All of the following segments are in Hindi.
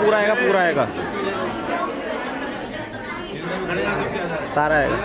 पूरा आएगा, पूरा आएगा, सारा आएगा।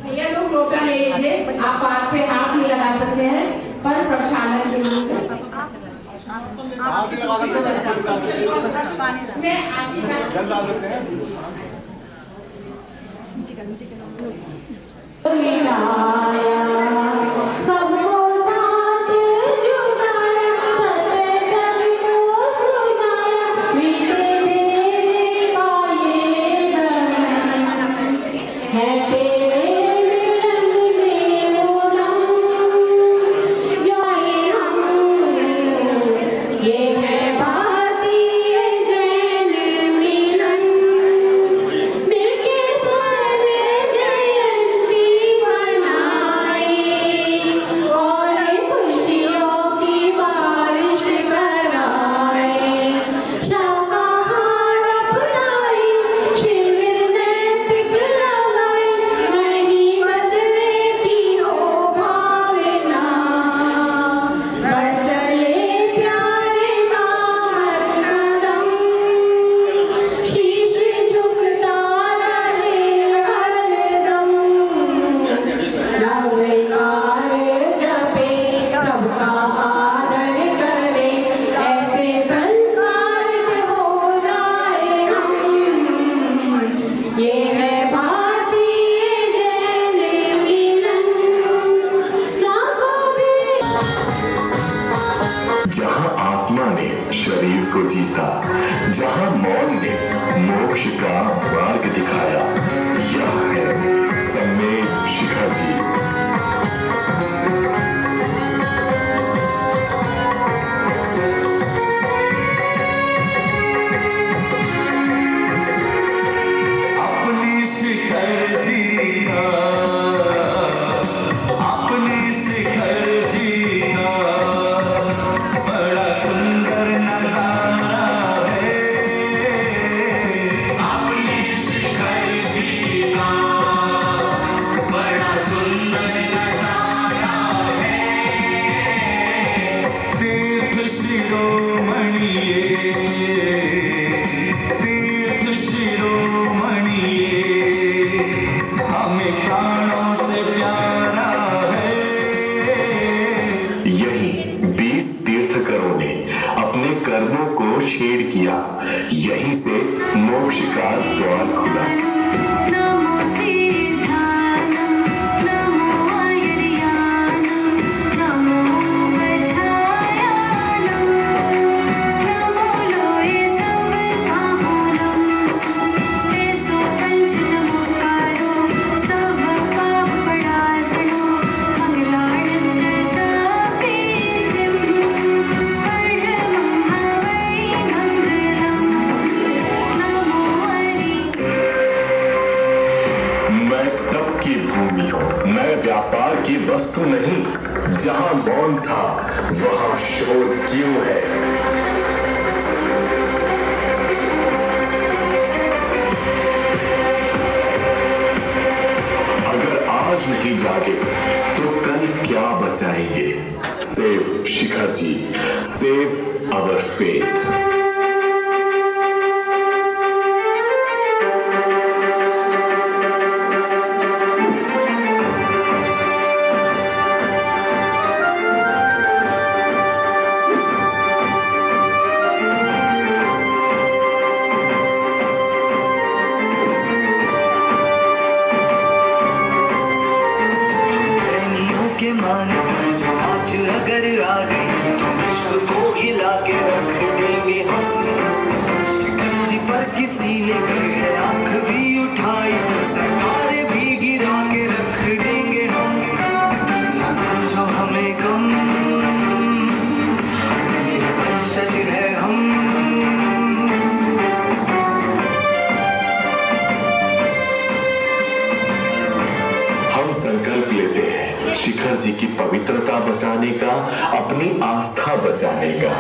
भैया लोग लोटा ले लीजिए, आप हाथ पे हाथ नहीं लगा सकते हैं पर प्रक्षालन के लिए मैं दिल के स्वर्ण जयंती बना को जीता, जहां मौन ने मोक्ष का मार्ग दिखाया। यह है सम्मेद शिखा जी। कर्मों को छेड़ किया, यहीं से मोक्ष का द्वार खुला। व्यापार की वस्तु नहीं, जहां मौन था वहां शोर क्यों है। अगर आज नहीं जागे तो कल क्या बचाएंगे। Save Shikhar ji, save our faith. अगर आ गई तो विश्व को हिला के रख देंगे हम। शिखर जी पर किसी ने है आंख भी उठाई तो सरकारें भी गिरा के रख देंगे हम। न समझो हमें कम, वंशज है हम। हम संकल्प लेते हैं शिखर जी की पवित्रता बचाने का, अपनी आस्था बचाने का।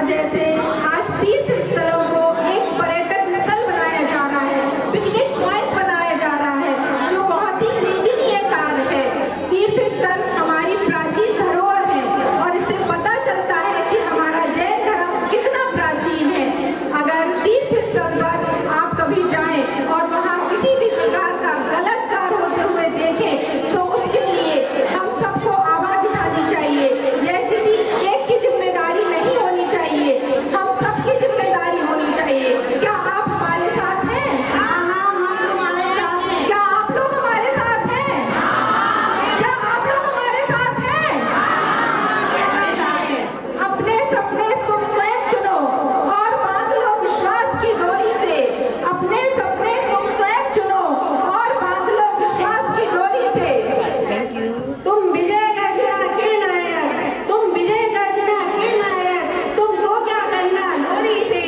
और जैसे आज तीर्थ स्थलों को एक पर्यटक स्थल बनाया जा रहा है, पिकनिक पॉइंट बनाया जा रहा है, जो बहुत ही निंदनीय कार्य है। तीर्थ स्थल हमारी प्राचीन धरोहर है और इससे पता चलता है कि हमारा जैन धर्म कितना प्राचीन है। अगर तीर्थ स्थल पर आप कभी जाएं और वहाँ किसी भी प्रकार का गलत कार्य होते हुए देखें तो उसके लिए हम सबको आवाज उठानी चाहिए। यह किसी एक की जिम्मेदारी नहीं होनी चाहिए, हम सबकी जिम्मेदारी होनी चाहिए। क्या आप हमारे साथ हैं? हाँ, हम हमारे साथ हैं। क्या आप लोग हमारे साथ हैं? क्या आप लोग हमारे साथ हैं? अपने सपने तुम स्वयं चुनो और बांध लो विश्वास की डोरी से। अपने सपने तुम स्वयं चुनो और बांध लो विश्वास की डोरी से। तुम विजय गर्जना के नायक, तुम विजय गर्जना के नायक, तुमको क्या करना लोरी से,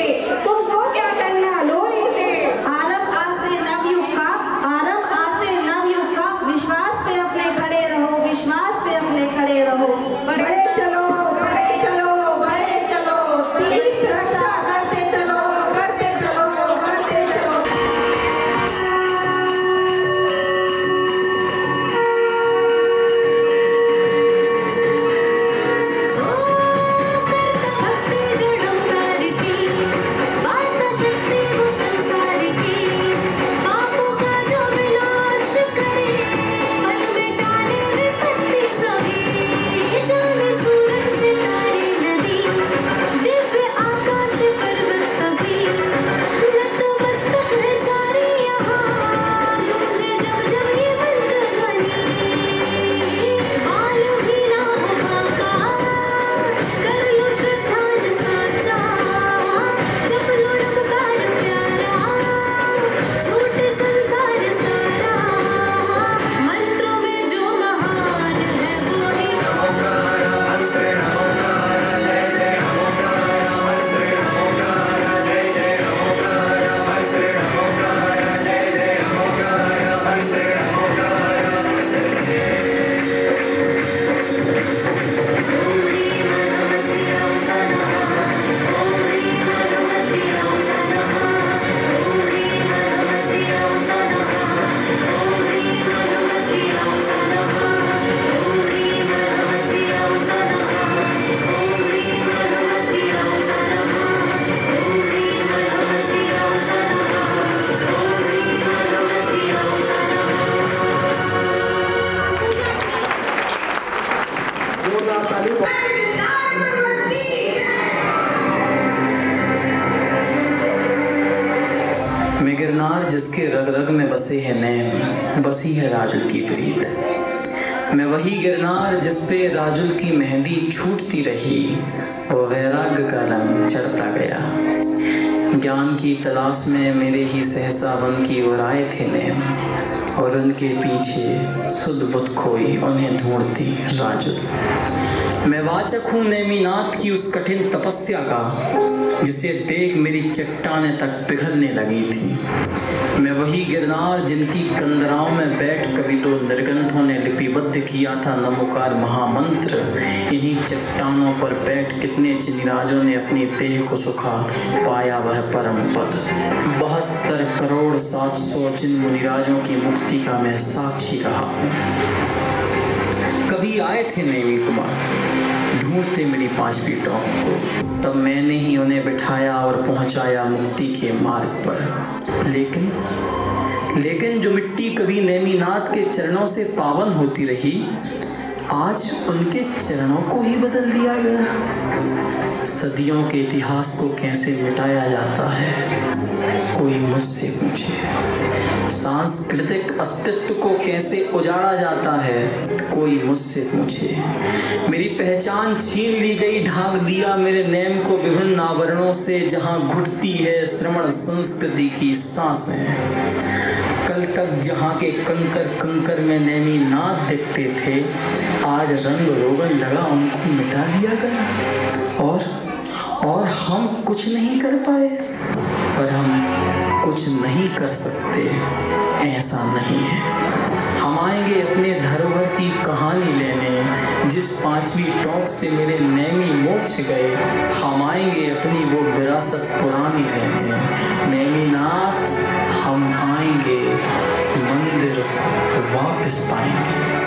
तुमको क्या करना लोरी से। आरंभ आज से नवयुग का, आरंभ आज से नवयुग का, विश्वास पे अपने खड़े रहो, विश्वास पे अपने खड़े रहो। बड़े चलो, बड़े चलो, बड़े चलो, तीर्थ रक्षा करते चलो, करते चलो, करते चलो। भक्ति जड़ों करती, बात शक्ति वो संसार की, पापों का जो विनाश करे, पल में डाले विपत्ति सभी। जाने सूरज सितारे नदी, दिव्य आकाश पर्वत सभी, नतमस्तक है सारे यहाँ, गूंजे जब जब ये मंत्र ध्वनि। मालूम ही ना होगा का, कर लो श्रद्धान साचा, जप लो नमकार प्यारा, छूटे संसार सारा, मंत्रों में जो महान है वो ही मैं गिरनार जिसके रग रग में बसे है नैन, बसी है राजुल की प्रीत। मैं वही गिरनार जिस पे राजुल की मेहंदी छूटती रही, वो वैराग्य का रंग चढ़ता गया। ज्ञान की तलाश में मेरे ही सहसा वन की ओर आए थे नैन, और उनके पीछे सुध बुध खोई उन्हें ढूंढती राजुल। मैं वाचक हूँ नेमिनाथ की उस कठिन तपस्या का, जिसे देख मेरी चट्टानें तक पिघलने लगी थी। मैं वही गिरनार जिनकी कंदराओं में बैठ कवि तो निर्गंथों ने लिपिबद्ध किया था नमोकार महामंत्र। इन्हीं चट्टानों पर बैठ कितने जिनिराजों ने अपनी देह को सुखा, पाया वह परम पद। 72 करोड़ 700 जिन मुनिराजों की मुक्ति का मैं साक्षी रहा हूँ। कभी आए थे नेमी कुमार, ढूंढते मेरी 5 पीठों को, तब मैंने ही उन्हें बिठाया और पहुंचाया मुक्ति के मार्ग पर। लेकिन जो मिट्टी कभी नेमिनाथ के चरणों से पावन होती रही, आज उनके चरणों को ही बदल दिया गया। सदियों के इतिहास को कैसे मिटाया जाता है, कोई मुझसे पूछे। सांस्कृतिक अस्तित्व को कैसे उजाड़ा जाता है, कोई मुझसे पूछे। मेरी पहचान छीन ली गई, ढाक दिया मेरे नेम को विभिन्न आवरणों से, जहां घुटती है श्रमण संस्कृति की सांसें। कल तक जहाँ के कंकर कंकर में नेमिनाथ दिखते थे, आज रंग रोगन लगा उनको मिटा दिया गया। और हम कुछ नहीं कर पाए, पर हम कुछ नहीं कर सकते, ऐसा नहीं है। हम आएंगे अपने धरोहर की कहानी लेने, जिस 5वीं टोंक से मेरे नैमी मोक्ष गए। हम आएंगे अपनी वो विरासत पुरानी लेने, नैमीनाथ हम आएंगे, मंदिर वापस पाएंगे।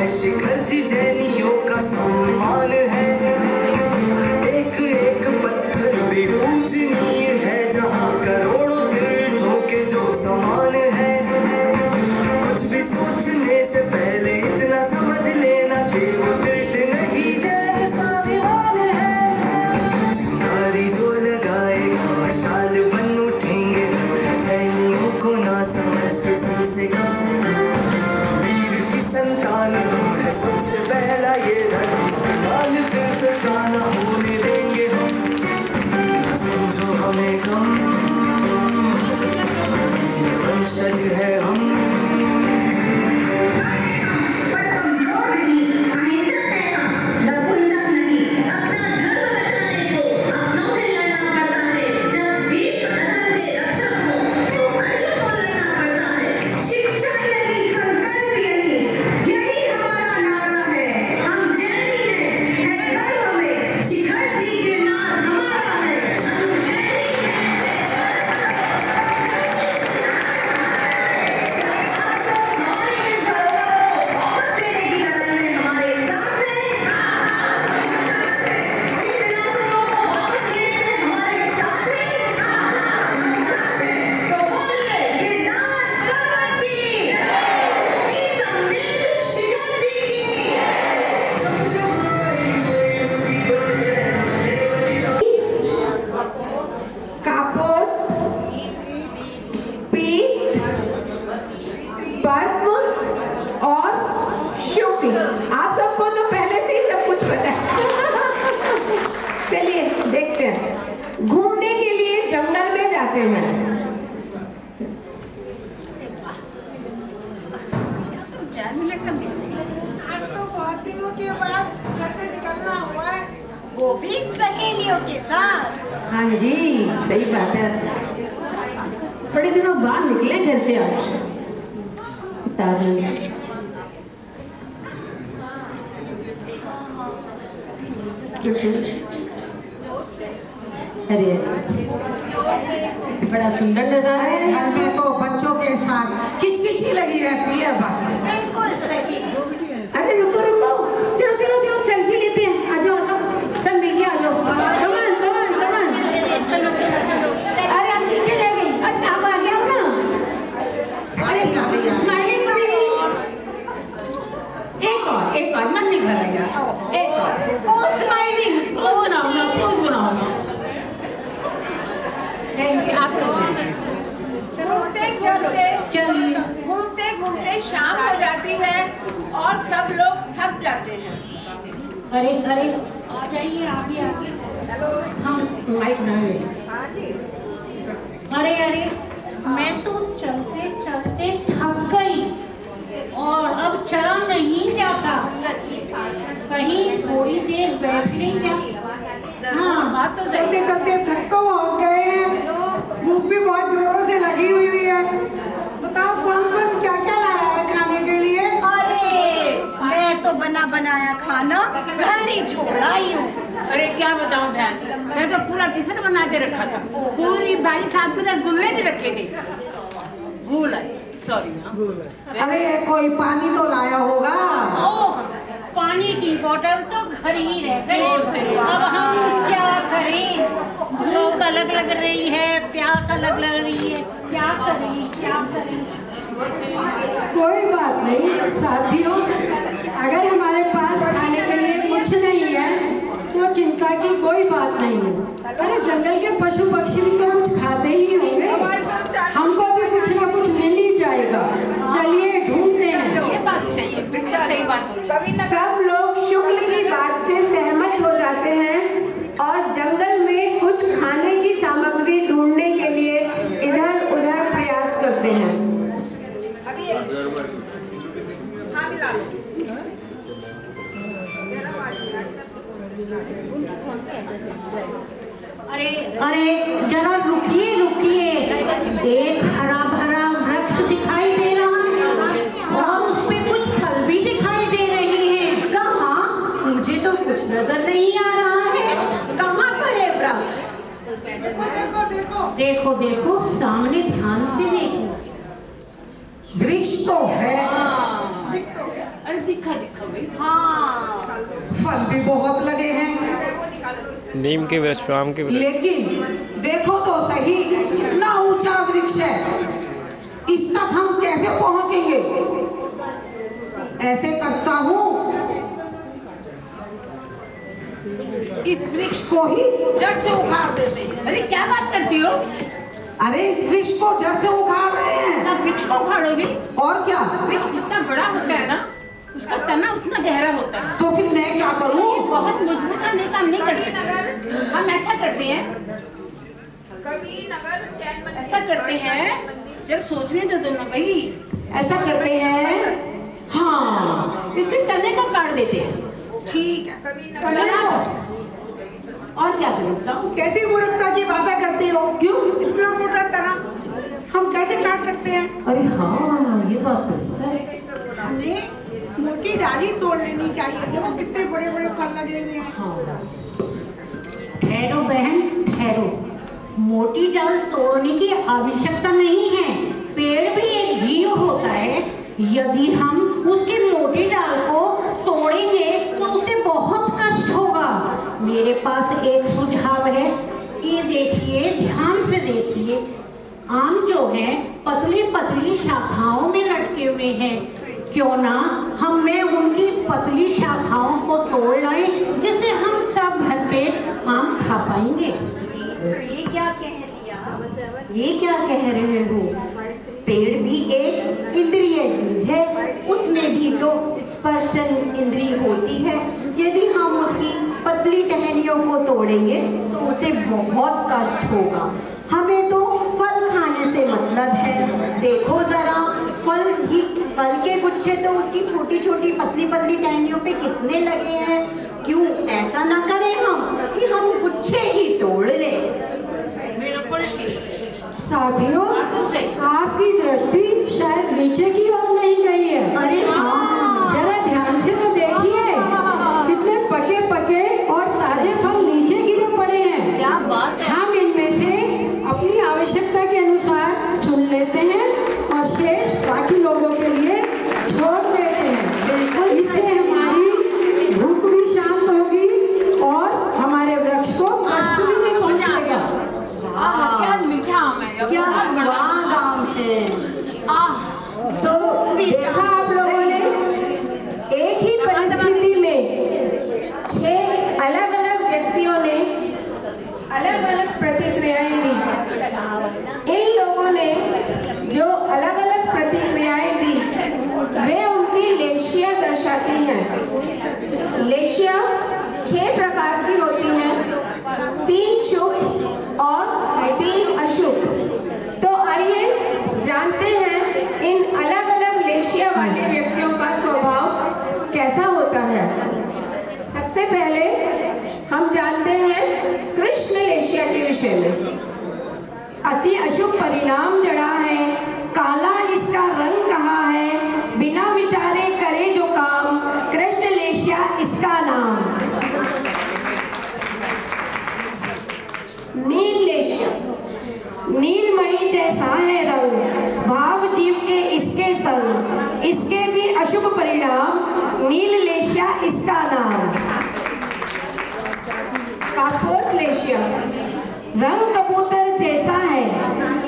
है शिखर जी जैनियों का सम्मान है। एक एक पत्थर भी पूजनीय है, जहाँ करोड़ों तीर्थों के जो समान है। कुछ भी सोचने से पहले इतना समझ लेना कि वो तीर्थ नहीं जैन स्वाभिमान है। चिंगारी जो लगाएगा मशाल बन उठेंगे, जैनियों को ना समझ किसी से कम। वीर की संतान हम है सबसे पहला ये धर्म, काल तीर्थ का ना होने देंगे हम। ना समझो हमें कम, वीर वंशज है हम। पद्म और शुक्ल। आप सबको तो पहले से ही सब कुछ पता है। चलिए देखते हैं। घूमने के लिए जंगल में जाते हैं। आज तो बहुत दिनों के बाद घर से निकलना हुआ है, वो भी सहेलियों के साथ। हाँ जी, सही बात है। बड़े दिनों बाद निकले घर से आज। अरे बड़ा सुंदर नजारा है। घर में तो बच्चों के साथ किचकिची लगी रहती है बस। बिल्कुल सही। अरे रुको रुको, चलो चलो चलो सेल्फी लेते हैं। आ जाओ सब मिलके आ जाओ। कमान कमान कमान। चलो चलो चलो। अरे आप पीछे रह गई। अच्छा आप आ गए हो ना। अरे स्माइलिंग प्लीज। एक और मन नहीं भरेगा। एक और स्माइलिंग पोज बनाओ ना, पोज बनाओ ना। Thank you. आप घूमते घूमते शाम हो जाती है और सब लोग थक जाते हैं। अरे अरे आ जाइए, आगे आगे। हम माइक ना ले। अरे अरे मैं तो चलते चलते थक गई और अब चला नहीं जाता। कहीं थोड़ी देर बैठ ली क्या? हाँ, बात तो चलते चलते थक तो बहुत गए हैं, भूख भी बहुत जोरों से लगी हुई है। बताओ कौन कौन क्या क्या लाया है खाने के लिए? अरे मैं तो बना बनाया खाना घर ही छोड़ आई हूँ। अरे क्या बताऊं बहन, मैं तो पूरा टिफिन बना के रखा था। पूरी भाजी साथ में रसगुल्ले भी रखे थे। भूल आई, सॉरी। अरे कोई पानी तो लाया होगा। ओह, पानी की बोतल तो घर ही रह गई। अब हम क्या करें? भूख अलग लग रही है, प्यास अलग लग रही है। क्या करें क्या करें? कोई बात नहीं साथियों, अगर हमारे पास खाने के लिए कुछ नहीं है तो चिंता की कोई बात नहीं है। अरे जंगल के पशु पक्षी भी तो कुछ खाते ही होंगे, हमको भी कुछ ना कुछ मिल ही जाएगा। चलिए ढूंढते हैं। ये बात सही है, बिल्कुल सही बात बोली। सब लोग शुक्ल की बात से सहमत हो जाते हैं और जंगल में कुछ खाने की सामग्री ढूंढने के लिए इधर उधर प्रयास करते हैं। अरे अरे जरा रुकिए रुकिए, एक हरा भरा वृक्ष दिखाई दे रहा है और उस पे कुछ फल भी दिखाई दे रहे हैं। कहाँ? मुझे तो कुछ नजर नहीं आ रहा है। कहाँ पर है वृक्ष? देखो देखो देखो देखो सामने ध्यान से देखो। वृक्ष तो है। अरे दिखा दिखा बहुत लगे हैं, नीम के वृक्ष पे, आम के वृक्ष। लेकिन देखो तो सही, इतना ऊंचा वृक्ष है, इस तक हम कैसे पहुंचेंगे? ऐसे करता हूँ, इस वृक्ष को ही जड़ से उखाड़ देते हैं। अरे क्या बात करती हो? अरे इस वृक्ष को जड़ से उखाड़ रहे हैं। आप वृक्ष को उखाड़ोगी? और क्या? वृक्ष जितना बड़ा होता है ना, उसका तना उतना गहरा होता है। तो फिर मैं क्या करूँ? ये बहुत मजबूत है, काम नहीं कर सकते। हम ऐसा करते हैं, जब सोचने दो दोनों भाई, ऐसा करते हैं, हाँ इसके तने को काट देते हैं। ठीक है, और क्या करूँ? कैसी मूर्खता की बातें करती हो? क्यों? इतना मोटा तना हम कैसे काट सकते हैं? अरे हाँ, ये बात तो हमें मोटी डाली तोड़ लेनी चाहिए। देखो कितने बड़े बड़े फल लगे हुए हैं। ठहरो बहन, ठहरो। मोटी डाल तोड़ने की आवश्यकता नहीं है। पेड़ भी एक जीव होता है। यदि हम उसकी मोटी डाल को तोड़ेंगे तो उसे बहुत कष्ट होगा। मेरे पास एक सुझाव है। ये देखिए, ध्यान से देखिए। आम जो है पतली पतली शाखाओं में लटके हुए हैं। क्यों ना हम में उनकी पतली शाखाओं को तोड़ लाएं, जिससे हम सब भरपेट आम खा पाएंगे। ये क्या कह रहे हो? पेड़ भी एक इंद्रिय जीव है, उसमें भी तो स्पर्शन इंद्रिय होती है। यदि हम उसकी पतली टहनियों को तोड़ेंगे तो उसे बहुत कष्ट होगा। हमें तो फल खाने से मतलब है। देखो जरा, फल के गुच्छे तो उसकी छोटी छोटी पतली पतली टहनियों पे कितने लगे हैं। क्यों ऐसा ना करें हम कि हम गुच्छे ही तोड़ लें? साथियों, आपकी दृष्टि शायद नीचे की ओर नहीं गई है। अरे हाँ, जरा ध्यान से तो देखिए, कितने पके पके और ताजे फल नीचे गिरे पड़े हैं। क्या बात है? हम इनमें से अपनी आवश्यकता के अनुसार चुन लेते हैं और शेष बाकी लोगों के लिए छोड़ देते हैं। इससे हमारी भूख भी शांत होगी और हमारे वृक्ष को कष्ट भी नहीं पहुंचेगा। क्या मीठा आम है, क्या स्वाद आम है। तो देखा आप लोगों ने, एक ही परिस्थिति में 6 अलग अलग व्यक्तियों ने अलग अलग प्रतिक्रियाएं दी। इन लोगों ने जो अलग अलग प्रतिक्रियाएं दी, वे उनकी लेशिया दर्शाती हैं। लेशिया 6 प्रकार की होती हैं, 3 शुभ और 3 अशुभ। तो आइए जानते हैं इन अलग अलग लेशिया वाले व्यक्तियों का स्वभाव कैसा होता है। सबसे पहले हम जानते हैं कृष्ण लेशिया के विषय में। अति अशुभ परिणाम जड़ा है, काला इसका रंग कहा है, बिना विचारे करे जो काम, कृष्ण लेशिया इसका नाम। नील लेशिया, नीलमणि जैसा है रंग, भाव जीव के इसके संग, इसके भी अशुभ परिणाम, नील लेशिया इसका नाम। कापोत लेशिया, रंग कबूतर जैसा है,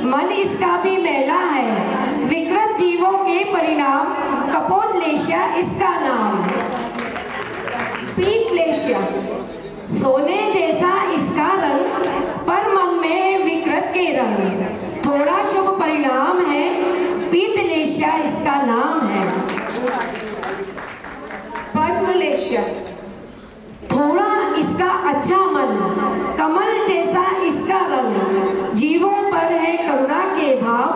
मन इसका भी मैला है, विकृत जीवों के परिणाम, कपोत लेशिया इसका नाम। पीत लेशिया, सोने जैसा इसका रंग, पर मन में है विकृत के रंग, थोड़ा शुभ परिणाम है, पीत लेशिया इसका नाम है। पद्म लेशिया, थोड़ा इसका अच्छा मन, कमल जैसा इसका रंग, जीवों पर है करुणा के भाव,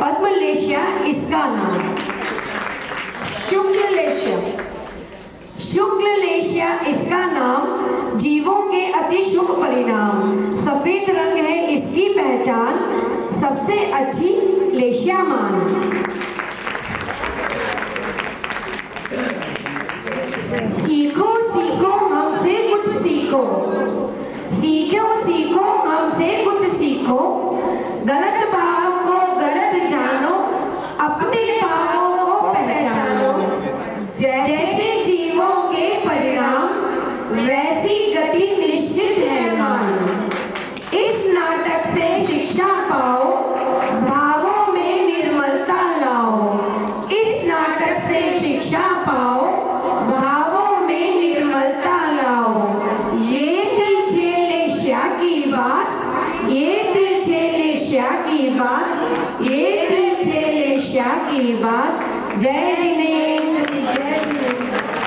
पद्म लेशिया इसका नाम। शुक्ल लेशिया, शुक्ल लेशिया इसका नाम, जीवों के अति शुभ परिणाम, सफेद रंग है इसकी पहचान, सबसे अच्छी लेशिया मान। सीता